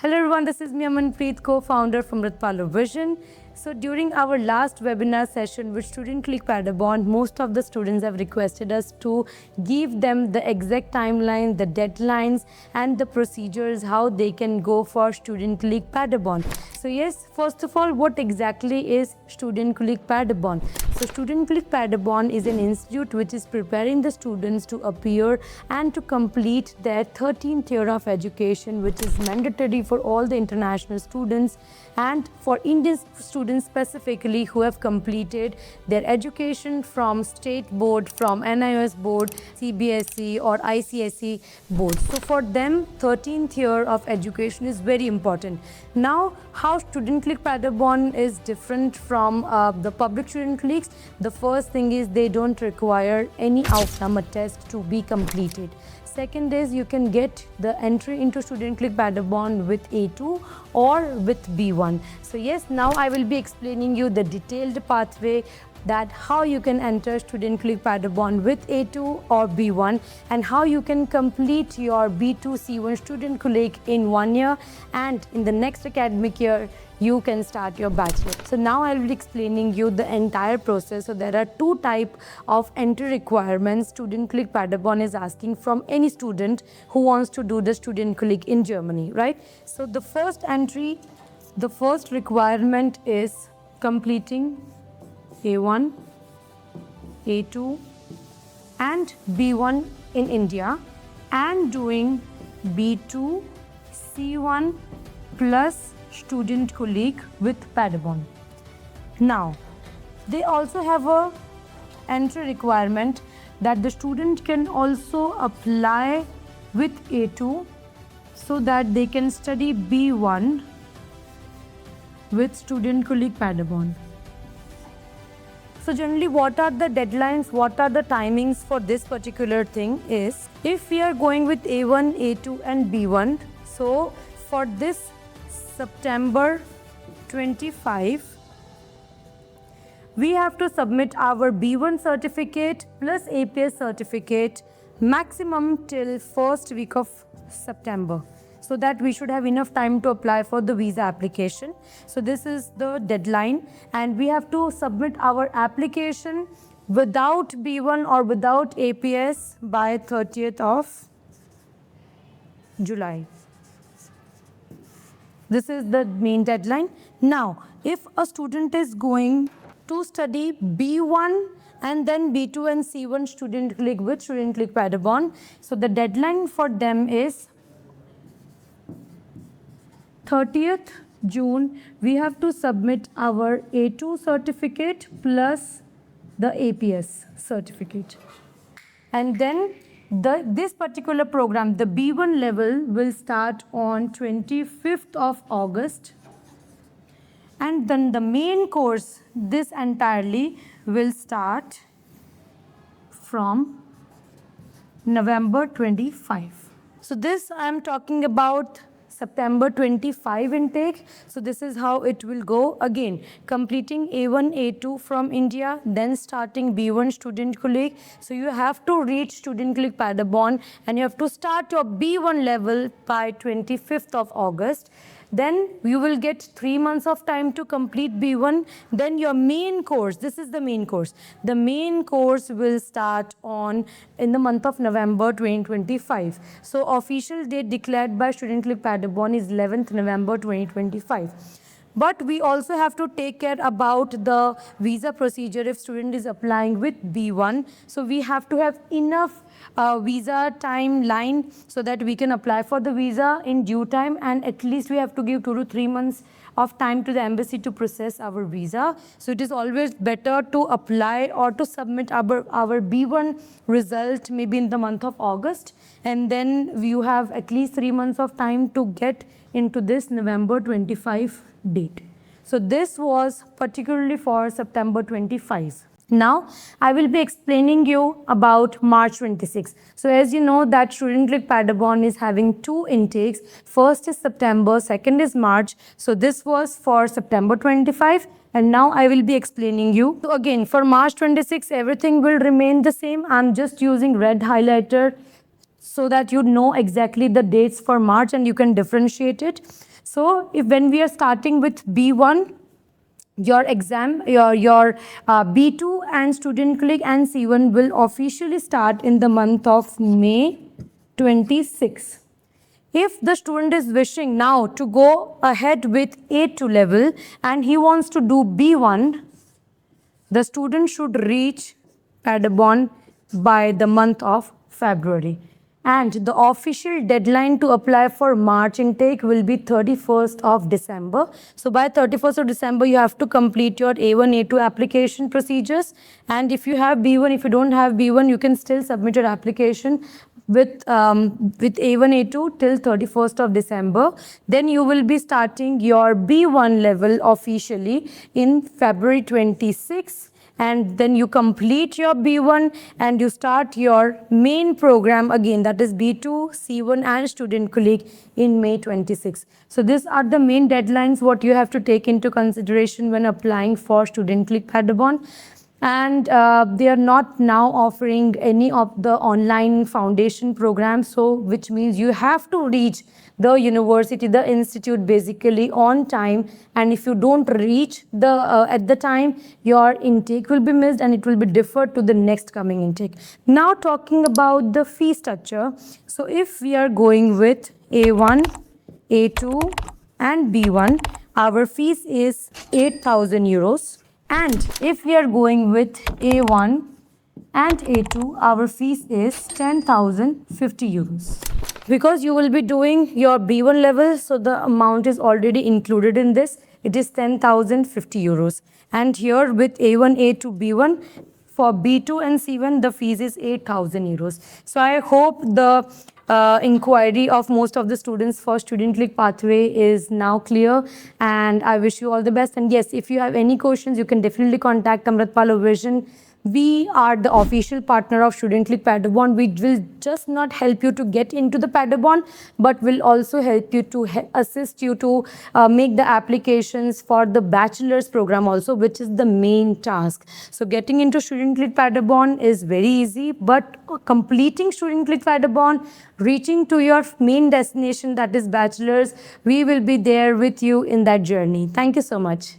Hello everyone, this is me Amanpreet, co-founder from Ritpalo Vision. So during our last webinar session with Studienkolleg Paderborn, most of the students have requested us to give them the exact timeline, the deadlines and the procedures how they can go for Studienkolleg Paderborn. So yes, first of all, what exactly is Studienkolleg Paderborn? So Studienkolleg Paderborn is an institute which is preparing the students to appear and to complete their 13th year of education, which is mandatory for all the international students and for Indian students specifically who have completed their education from state board, from NIOS board, CBSE or ICSE board. So for them, 13th year of education is very important. Now, how Studienkolleg Paderborn is different from the public student colleagues? The first thing is they don't require any Aufnahme test to be completed. Second is you can get the entry into Studienkolleg Paderborn with A2 or with B1. So yes, now I will be explaining you the detailed pathway that how you can enter Studienkolleg Paderborn with A2 or B1 and how you can complete your B2 C1 Studienkolleg in 1 year, and in the next academic year you can start your bachelor. So now I will be explaining you the entire process. So there are two types of entry requirements Studienkolleg Paderborn is asking from any student who wants to do the Studienkolleg in Germany, right? So the first entry, the first requirement is completing A1, A2 and B1 in India and doing B2, C1 plus Studienkolleg with Paderborn. Now, they also have a entry requirement that the student can also apply with A2 so that they can study B1 with Studienkolleg Paderborn. So generally, what are the deadlines, what are the timings for this particular thing is, if we are going with A1, A2 and B1, so for this September 25, we have to submit our B1 certificate plus APS certificate maximum till first week of September, so that we should have enough time to apply for the visa application. So this is the deadline, and we have to submit our application without B1 or without APS by 30th of July. This is the main deadline. Now, if a student is going to study B1 and then B2 and C1 Studienkolleg with Studienkolleg Paderborn, so the deadline for them is 30th June. We have to submit our A2 certificate plus the APS certificate. And then this particular program, the B1 level, will start on 25th of August. And then the main course, this entirely will start from November 25. So this I am talking about September 25 intake. So this is how it will go. Again, completing A1, A2 from India, then starting B1 Studienkolleg. So you have to reach Studienkolleg Paderborn and you have to start your B1 level by 25th of August. Then you will get 3 months of time to complete B1. Then your main course, this is the main course. The main course will start in the month of November 2025. So official date declared by Studienkolleg Paderborn is 11th November 2025. But we also have to take care about the visa procedure if student is applying with B1. So we have to have enough visa timeline so that we can apply for the visa in due time, and at least we have to give 2 to 3 months of time to the embassy to process our visa. So it is always better to apply or to submit our B1 result maybe in the month of August, and then you have at least 3 months of time to get into this November 25 date. So this was particularly for September 25. Now, I will be explaining you about March 26. So as you know that Studienkolleg Paderborn is having 2 intakes. First is September, second is March. So this was for September 25 and now I will be explaining you. So again, for March 26, everything will remain the same. I'm just using red highlighter so that you know exactly the dates for March and you can differentiate it. So if when we are starting with B1, your exam, your B2 and Studienkolleg and C1 will officially start in the month of May 26. If the student is wishing now to go ahead with A2 level and he wants to do B1, the student should reach Paderborn by the month of February. And the official deadline to apply for March intake will be 31st of December. So by 31st of December, you have to complete your A1, A2 application procedures. And if you have B1, if you don't have B1, you can still submit your application with A1, A2 till 31st of December. Then you will be starting your B1 level officially in February 26. And then you complete your B1 and you start your main program again, that is B2, C1 and Studienkolleg in May 26. So these are the main deadlines what you have to take into consideration when applying for Studienkolleg Paderborn. And they are not now offering any of the online foundation programs, so which means you have to reach the university, the institute basically on time, and if you don't reach the at the time, your intake will be missed and it will be deferred to the next coming intake. Now talking about the fee structure, so if we are going with A1, A2 and B1, our fees is 8,000 euros. And if we are going with A1 and A2, our fees is 10,050 euros. Because you will be doing your B1 level, so the amount is already included in this. It is 10,050 euros. And here with A1, A2, B1, for B2 and C1, the fees is 8,000 euros. So I hope the inquiry of most of the students for Studienkolleg pathway is now clear, and I wish you all the best. And yes, if you have any questions, you can definitely contact Amritpal Vision. We are the official partner of Studienkolleg Paderborn. We will just not help you to get into the Paderborn, but will also help you to assist you to make the applications for the bachelor's program also, which is the main task. So getting into Studienkolleg Paderborn is very easy, but completing Studienkolleg Paderborn, reaching to your main destination, that is bachelor's, we will be there with you in that journey. Thank you so much.